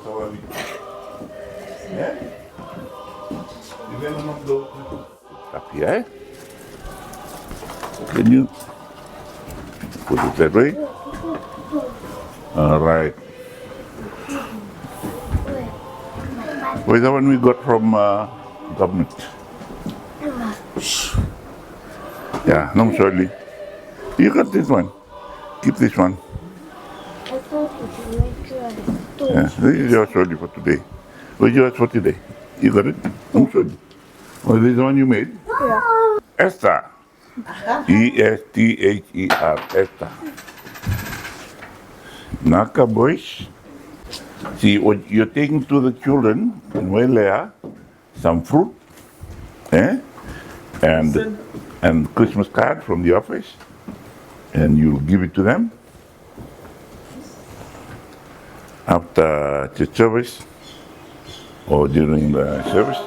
Sorry. Yeah? You can not go. Up here, eh? Can you put it that way? All right. Where's the one we got from government? Yeah, no, sorry. You got this one. Keep this one. I thought it was Yeah, this is your sorry for today. What's yours for today? You got it? I'm sorry. Oh, this is the one you made? Yeah. Esther. Esther. Esther. Naka boys. See, what you're taking to the children in Wailea, some fruit, eh? And Christmas card from the office, and you'll give it to them after the service or during the service.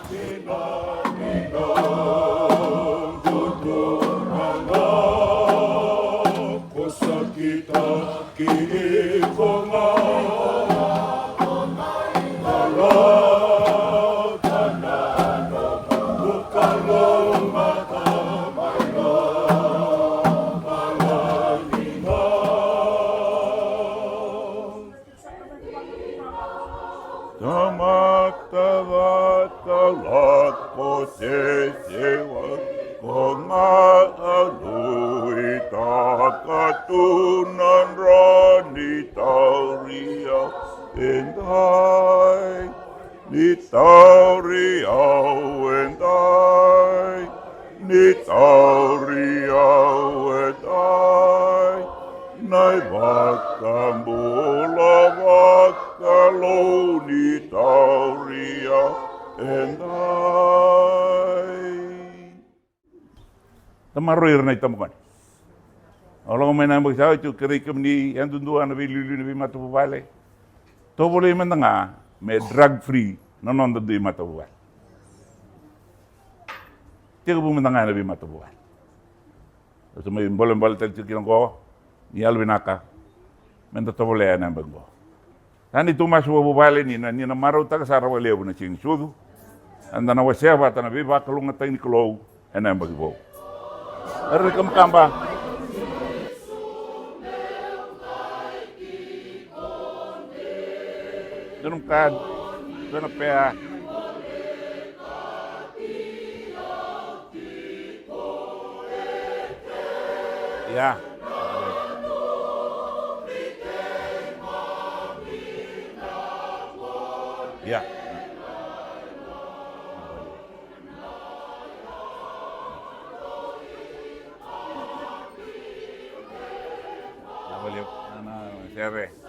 Tamaroir na itamukan. Orang may nang magsawa ito karikom ni yang dunduan na bilulu na bimatubale. To boleh mendengar, may drug free nanon dundu bimatubale. Tiga bu mendengar na bimatubale. So may boleh tel kilang ko ni alwinaka. Menda to boleh na bengo. Tani tu mas bubale ni na maro ta sa rawale bu na ching sudu. Anda na waseba ta na biba kalunga tekniklo ena bengo. Rekam kamba. Dalam kan, dalam pea. Ya. Ya. Boleh, siapa?